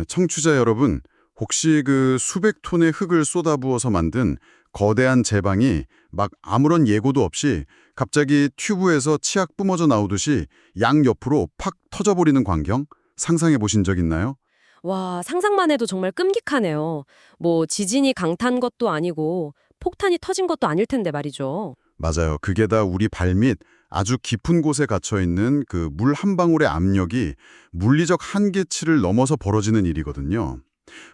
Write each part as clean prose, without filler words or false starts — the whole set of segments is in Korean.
청취자 여러분, 혹시 그 수백 톤의 흙을 쏟아부어서 만든 거대한 제방이 막 아무런 예고도 없이 갑자기 튜브에서 치약 뿜어져 나오듯이 양옆으로 팍 터져버리는 광경 상상해 보신 적 있나요? 와, 상상만 해도 정말 끔찍하네요. 뭐 지진이 강탄 것도 아니고 폭탄이 터진 것도 아닐 텐데 말이죠. 맞아요. 그게 다 우리 발밑 아주 깊은 곳에 갇혀 있는 그 물 한 방울의 압력이 물리적 한계치를 넘어서 벌어지는 일이거든요.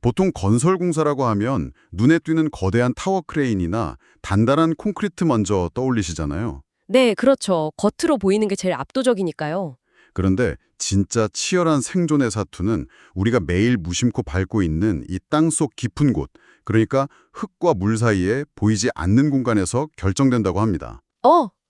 보통 건설 공사라고 하면 눈에 띄는 거대한 타워 크레인이나 단단한 콘크리트 먼저 떠올리시잖아요. 네, 그렇죠. 겉으로 보이는 게 제일 압도적이니까요. 그런데 진짜 치열한 생존의 사투는 우리가 매일 무심코 밟고 있는 이 땅속 깊은 곳, 그러니까 흙과 물 사이에 보이지 않는 공간에서 결정된다고 합니다.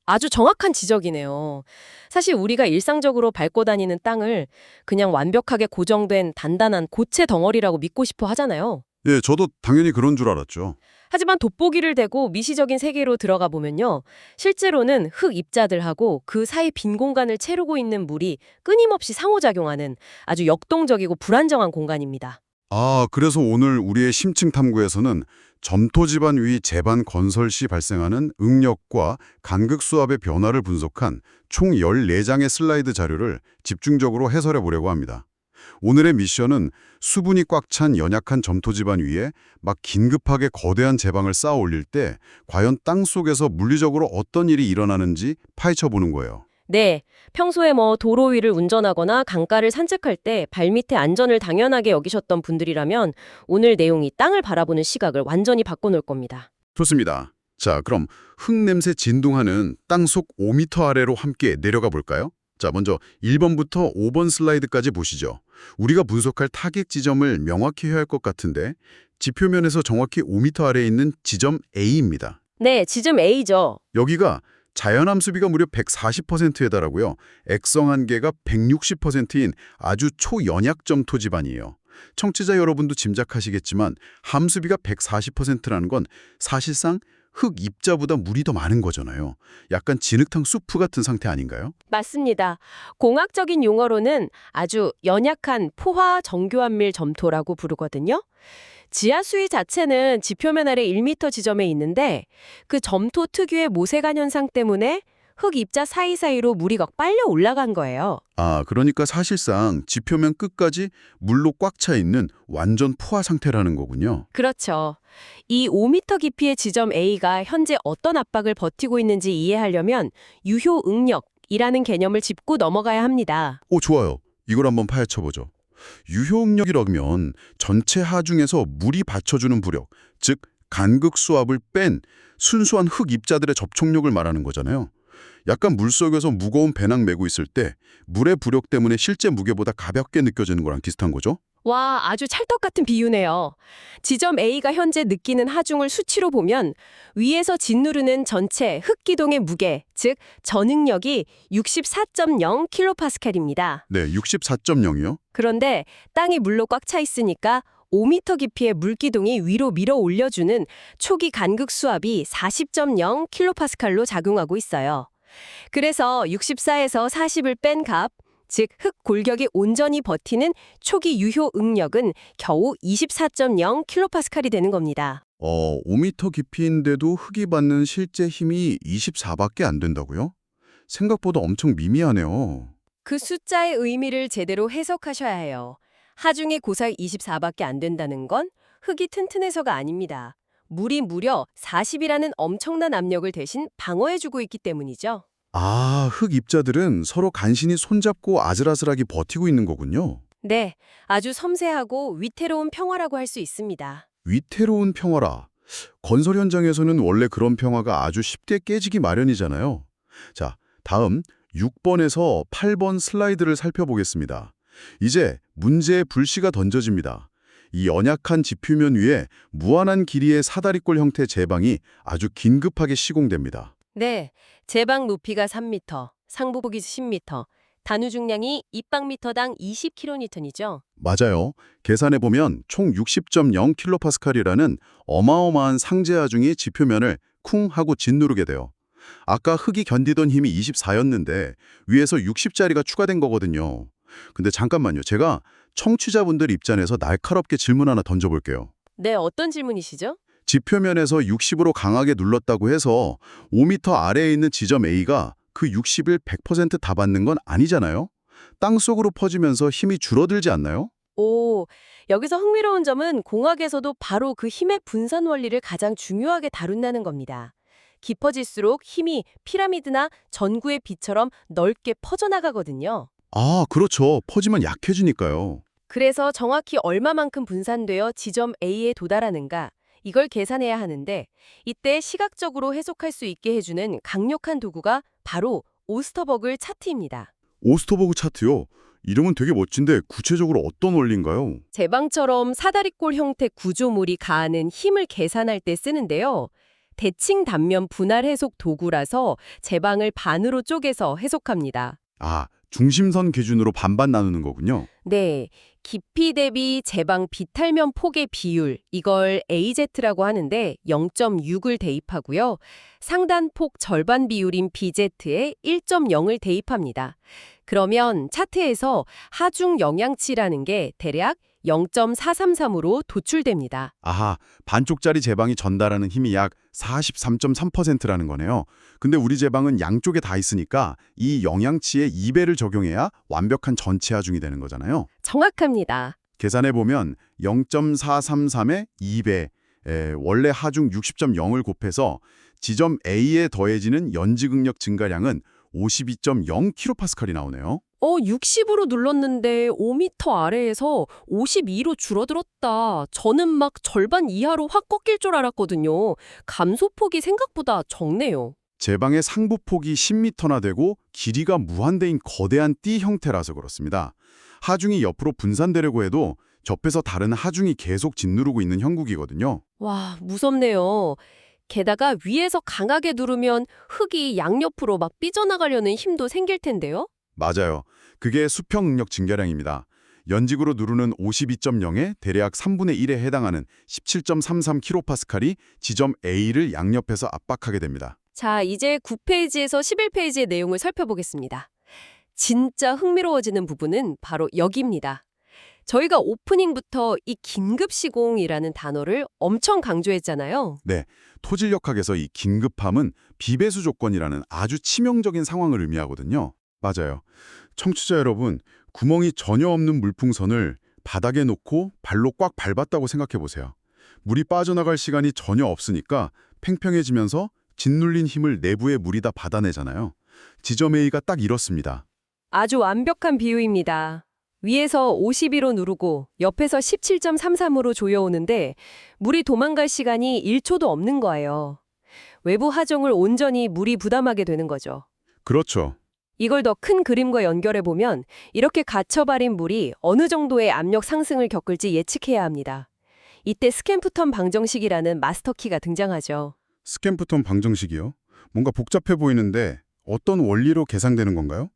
아주 정확한 지적이네요. 사실 우리가 일상적으로 밟고 다니는 땅을 그냥 완벽하게 고정된 단단한 고체 덩어리라고 믿고 싶어 하잖아요. 예, 저도 당연히 그런 줄 알았죠. 하지만 돋보기를 대고 미시적인 세계로 들어가 보면요. 실제로는 흙 입자들하고 그 사이 빈 공간을 채우고 있는 물이 끊임없이 상호작용하는 아주 역동적이고 불안정한 공간입니다. 그래서 오늘 우리의 심층 탐구에서는 점토 지반 위 제반 건설 시 발생하는 응력과 간극 수압의 변화를 분석한 총 14장의 슬라이드 자료를 집중적으로 해설해 보려고 합니다. 오늘의 미션은 수분이 꽉 찬 연약한 점토 지반 위에 막 긴급하게 거대한 제방을 쌓아 올릴 때 과연 땅 속에서 물리적으로 어떤 일이 일어나는지 파헤쳐 보는 거예요. 네, 평소에 뭐 도로 위를 운전하거나 강가를 산책할 때 발밑의 안전을 당연하게 여기셨던 분들이라면 오늘 내용이 땅을 바라보는 시각을 완전히 바꿔놓을 겁니다. 좋습니다. 자, 그럼 흙냄새 진동하는 땅속 5m 아래로 함께 내려가 볼까요? 자, 먼저 1번부터 5번 슬라이드까지 보시죠. 우리가 분석할 타겟 지점을 명확히 해야 할 것 같은데 지표면에서 정확히 5m 아래에 있는 지점 A입니다. 네, 지점 A죠. 여기가 자연함수비가 무려 140%에 달하고요. 액성 한계가 160%인 아주 초연약점 토지반이에요. 청취자 여러분도 짐작하시겠지만 함수비가 140%라는 건 사실상 흙 입자보다 물이 더 많은 거잖아요. 약간 진흙탕 수프 같은 상태 아닌가요? 맞습니다. 공학적인 용어로는 아주 연약한 포화 정교한밀 점토라고 부르거든요. 지하 수위 자체는 지표면 아래 1m 지점에 있는데 그 점토 특유의 모세관 현상 때문에 흙 입자 사이사이로 물이 빨려 올라간 거예요. 그러니까 사실상 지표면 끝까지 물로 꽉 차 있는 완전 포화 상태라는 거군요. 그렇죠. 이 5m 깊이의 지점 A가 현재 어떤 압박을 버티고 있는지 이해하려면 유효 응력이라는 개념을 짚고 넘어가야 합니다. 좋아요. 이걸 한번 파헤쳐보죠. 유효응력이라면 전체 하중에서 물이 받쳐주는 부력, 즉 간극 수압을 뺀 순수한 흙 입자들의 접촉력을 말하는 거잖아요. 약간 물속에서 무거운 배낭 메고 있을 때 물의 부력 때문에 실제 무게보다 가볍게 느껴지는 거랑 비슷한 거죠? 와, 아주 찰떡 같은 비유네요. 지점 A가 현재 느끼는 하중을 수치로 보면 위에서 짓누르는 전체 흙기동의 무게, 즉 전응력이 64.0kPa입니다. 네, 64.0이요? 그런데 땅이 물로 꽉 차 있으니까 5m 깊이의 물기둥이 위로 밀어 올려주는 초기 간극 수압이 40.0kPa로 작용하고 있어요. 그래서 64에서 40을 뺀 값, 즉 흙 골격이 온전히 버티는 초기 유효 응력은 겨우 24.0kPa이 되는 겁니다. 5m 깊이인데도 흙이 받는 실제 힘이 24밖에 안 된다고요? 생각보다 엄청 미미하네요. 그 숫자의 의미를 제대로 해석하셔야 해요. 하중의 고사 24밖에 안 된다는 건 흙이 튼튼해서가 아닙니다. 물이 무려 40이라는 엄청난 압력을 대신 방어해주고 있기 때문이죠. 흙 입자들은 서로 간신히 손잡고 아슬아슬하게 버티고 있는 거군요. 네, 아주 섬세하고 위태로운 평화라고 할 수 있습니다. 위태로운 평화라. 건설 현장에서는 원래 그런 평화가 아주 쉽게 깨지기 마련이잖아요. 자, 다음 6번에서 8번 슬라이드를 살펴보겠습니다. 이제 문제의 불씨가 던져집니다. 이 연약한 지표면 위에 무한한 길이의 사다리꼴 형태 제방이 아주 긴급하게 시공됩니다. 네, 제방 높이가 3m, 상부폭이 10m, 단위 중량이 입방미터당 20kN이죠. 맞아요. 계산해보면 총 60.0kPa이라는 어마어마한 상제 하중이 지표면을 쿵 하고 짓누르게 돼요. 아까 흙이 견디던 힘이 24였는데 위에서 60짜리가 추가된 거거든요. 근데 잠깐만요. 제가 청취자분들 입장에서 날카롭게 질문 하나 던져볼게요. 네, 어떤 질문이시죠? 지표면에서 60으로 강하게 눌렀다고 해서 5m 아래에 있는 지점 A가 그 60을 100%다 받는 건 아니잖아요? 땅속으로 퍼지면서 힘이 줄어들지 않나요? 오, 여기서 흥미로운 점은 공학에서도 바로 그 힘의 분산 원리를 가장 중요하게 다룬다는 겁니다. 깊어질수록 힘이 피라미드나 전구의 빛처럼 넓게 퍼져나가거든요. 아, 그렇죠. 퍼지면 약해지니까요. 그래서 정확히 얼마만큼 분산되어 지점 A에 도달하는가, 이걸 계산해야 하는데 이때 시각적으로 해석할 수 있게 해주는 강력한 도구가 바로 오스터버글 차트입니다. 오스터버그 차트요? 이름은 되게 멋진데 구체적으로 어떤 원리인가요? 제방처럼 사다리꼴 형태 구조물이 가하는 힘을 계산할 때 쓰는데요. 대칭 단면 분할 해석 도구라서 제방을 반으로 쪼개서 해석합니다. 아, 중심선 기준으로 반반 나누는 거군요. 네, 깊이 대비 제방 비탈면 폭의 비율, 이걸 AZ라고 하는데 0.6을 대입하고요. 상단폭 절반 비율인 BZ에 1.0을 대입합니다. 그러면 차트에서 하중 영향치라는 게 대략 0.433으로 도출됩니다. 아하, 반쪽짜리 제방이 전달하는 힘이 약 43.3%라는 거네요. 근데 우리 제방은 양쪽에 다 있으니까 이 영향치의 2배를 적용해야 완벽한 전체 하중이 되는 거잖아요. 정확합니다. 계산해보면 0.433의 2배, 원래 하중 60.0을 곱해서 지점 A에 더해지는 연지극력 증가량은 52.0kPa이 나오네요. 60으로 눌렀는데 5m 아래에서 52로 줄어들었다. 저는 막 절반 이하로 확 꺾일 줄 알았거든요. 감소폭이 생각보다 적네요. 제방의 상부폭이 10m나 되고 길이가 무한대인 거대한 띠 형태라서 그렇습니다. 하중이 옆으로 분산되려고 해도 접해서 다른 하중이 계속 짓누르고 있는 형국이거든요. 와, 무섭네요. 게다가 위에서 강하게 누르면 흙이 양옆으로 막 삐져나가려는 힘도 생길 텐데요. 맞아요. 그게 수평 응력 증가량입니다. 연직으로 누르는 52.0에 대략 3분의 1에 해당하는 17.33kPa이 지점 A를 양옆에서 압박하게 됩니다. 자, 이제 9페이지에서 11페이지의 내용을 살펴보겠습니다. 진짜 흥미로워지는 부분은 바로 여기입니다. 저희가 오프닝부터 이 긴급시공이라는 단어를 엄청 강조했잖아요. 네, 토질역학에서 이 긴급함은 비배수 조건이라는 아주 치명적인 상황을 의미하거든요. 맞아요. 청취자 여러분, 구멍이 전혀 없는 물풍선을 바닥에 놓고 발로 꽉 밟았다고 생각해 보세요. 물이 빠져나갈 시간이 전혀 없으니까 팽팽해지면서 짓눌린 힘을 내부의 물이 다 받아내잖아요. 지점 A가 딱 이렇습니다. 아주 완벽한 비유입니다. 위에서 52로 누르고 옆에서 17.33으로 조여오는데 물이 도망갈 시간이 1초도 없는 거예요. 외부 하중을 온전히 물이 부담하게 되는 거죠. 그렇죠. 이걸 더 큰 그림과 연결해보면 이렇게 갇혀버린 물이 어느 정도의 압력 상승을 겪을지 예측해야 합니다. 이때 스캠프턴 방정식이라는 마스터키가 등장하죠. 스캠프턴 방정식이요? 뭔가 복잡해 보이는데 어떤 원리로 계산되는 건가요?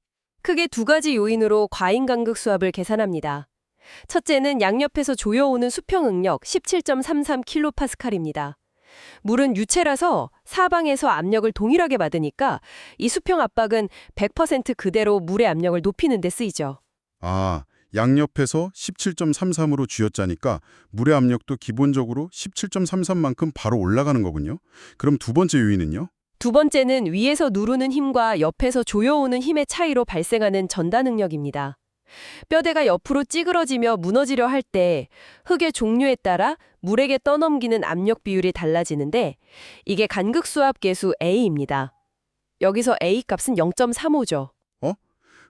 크게 두 가지 요인으로 과잉간극 수압을 계산합니다. 첫째는 양옆에서 조여오는 수평 응력 17.33kPa입니다. 물은 유체라서 사방에서 압력을 동일하게 받으니까 이 수평 압박은 100% 그대로 물의 압력을 높이는 데 쓰이죠. 아, 양옆에서 17.33으로 쥐어짜니까 물의 압력도 기본적으로 17.33만큼 바로 올라가는 거군요. 그럼 두 번째 요인은요? 두 번째는 위에서 누르는 힘과 옆에서 조여오는 힘의 차이로 발생하는 전단 응력입니다. 뼈대가 옆으로 찌그러지며 무너지려 할 때 흙의 종류에 따라 물에게 떠넘기는 압력 비율이 달라지는데 이게 간극수압 계수 A입니다. 여기서 A 값은 0.35죠.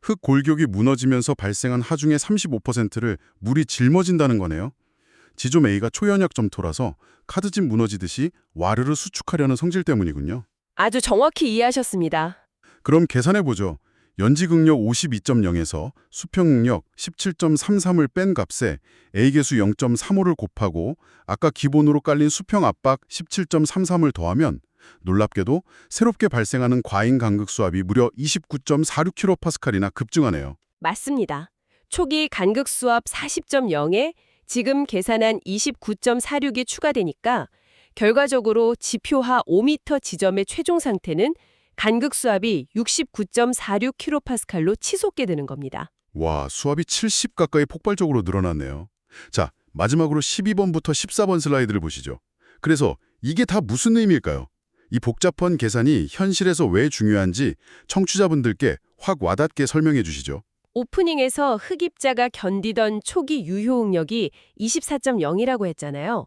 흙 골격이 무너지면서 발생한 하중의 35%를 물이 짊어진다는 거네요. 지점 A가 초연약 점토라서 카드집 무너지듯이 와르르 수축하려는 성질 때문이군요. 아주 정확히 이해하셨습니다. 그럼 계산해보죠. 연지극력 52.0에서 수평응력 17.33을 뺀 값에 A계수 0.35를 곱하고 아까 기본으로 깔린 수평압박 17.33을 더하면 놀랍게도 새롭게 발생하는 과잉 간극수압이 무려 29.46kPa이나 급증하네요. 맞습니다. 초기 간극수압 40.0에 지금 계산한 29.46이 추가되니까 결과적으로 지표하 5m 지점의 최종 상태는 간극수압이 69.46kPa로 치솟게 되는 겁니다. 와, 수압이 70 가까이 폭발적으로 늘어났네요. 자, 마지막으로 12번부터 14번 슬라이드를 보시죠. 그래서 이게 다 무슨 의미일까요? 이 복잡한 계산이 현실에서 왜 중요한지 청취자분들께 확 와닿게 설명해 주시죠. 오프닝에서 흑입자가 견디던 초기 유효응력이 24.0이라고 했잖아요.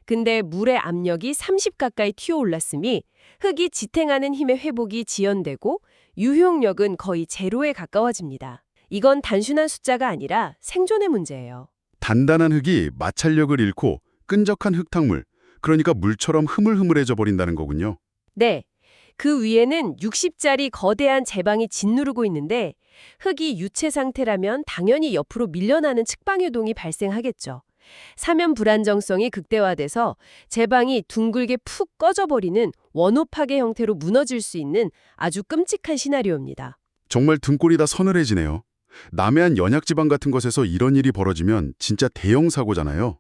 근데 물의 압력이 30 가까이 튀어올랐으니 흙이 지탱하는 힘의 회복이 지연되고 유효응력은 거의 제로에 가까워집니다. 이건 단순한 숫자가 아니라 생존의 문제예요. 단단한 흙이 마찰력을 잃고 끈적한 흙탕물, 그러니까 물처럼 흐물흐물해져 버린다는 거군요. 네, 그 위에는 60짜리 거대한 제방이 짓누르고 있는데 흙이 유체 상태라면 당연히 옆으로 밀려나는 측방유동이 발생하겠죠. 사면 불안정성이 극대화돼서 제방이 둥글게 푹 꺼져버리는 원호 파괴 형태로 무너질 수 있는 아주 끔찍한 시나리오입니다. 정말 등골이 다 서늘해지네요. 남해안 연약지방 같은 곳에서 이런 일이 벌어지면 진짜 대형 사고잖아요.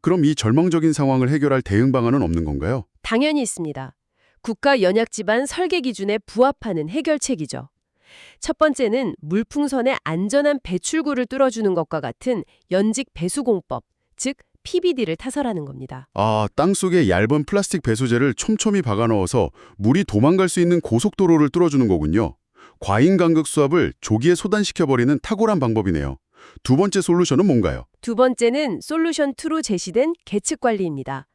그럼 이 절망적인 상황을 해결할 대응 방안은 없는 건가요? 당연히 있습니다. 국가 연약지반 설계 기준에 부합하는 해결책이죠. 첫 번째는 물풍선의 안전한 배출구를 뚫어주는 것과 같은 연직 배수공법, 즉 PBD를 타설하는 겁니다. 아, 땅속에 얇은 플라스틱 배수제를 촘촘히 박아 넣어서 물이 도망갈 수 있는 고속도로를 뚫어주는 거군요. 과잉 간극 수압을 조기에 소단시켜버리는 탁월한 방법이네요. 두 번째 솔루션은 뭔가요? 두 번째는 솔루션 2로 제시된 계측 관리입니다.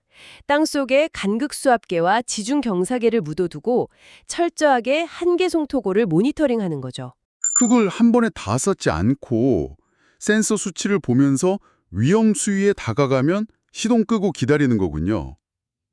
땅속에 간극수압계와 지중경사계를 묻어두고 철저하게 한계 송토고를 모니터링하는 거죠. 흙을 한 번에 다 쌓지 않고 센서 수치를 보면서 위험 수위에 다가가면 시동 끄고 기다리는 거군요.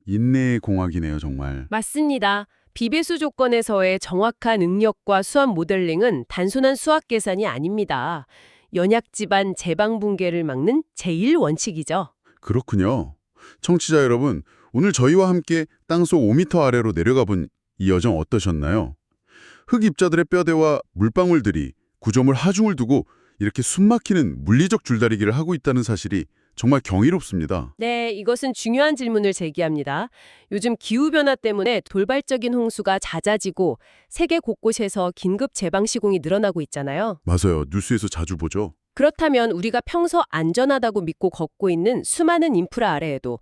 인내의 공학이네요, 정말. 맞습니다. 비배수 조건에서의 정확한 응력과 수압 모델링은 단순한 수학 계산이 아닙니다. 연약 집안 제방 붕괴를 막는 제1원칙이죠. 그렇군요. 청취자 여러분, 오늘 저희와 함께 땅속 5m 아래로 내려가 본 이 여정 어떠셨나요? 흙입자들의 뼈대와 물방울들이 구조물 하중을 두고 이렇게 숨막히는 물리적 줄다리기를 하고 있다는 사실이 정말 경이롭습니다. 네, 이것은 중요한 질문을 제기합니다. 요즘 기후변화 때문에 돌발적인 홍수가 잦아지고 세계 곳곳에서 긴급 제방 시공이 늘어나고 있잖아요. 맞아요. 뉴스에서 자주 보죠. 그렇다면 우리가 평소 안전하다고 믿고 걷고 있는 수많은 인프라 아래에도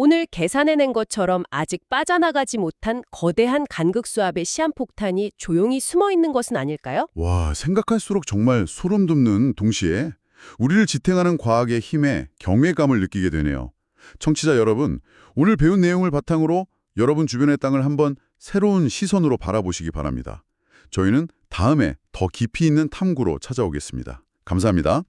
오늘 계산해낸 것처럼 아직 빠져나가지 못한 거대한 간극수압의 시한폭탄이 조용히 숨어 있는 것은 아닐까요? 와, 생각할수록 정말 소름 돋는 동시에 우리를 지탱하는 과학의 힘에 경외감을 느끼게 되네요. 청취자 여러분, 오늘 배운 내용을 바탕으로 여러분 주변의 땅을 한번 새로운 시선으로 바라보시기 바랍니다. 저희는 다음에 더 깊이 있는 탐구로 찾아오겠습니다. 감사합니다.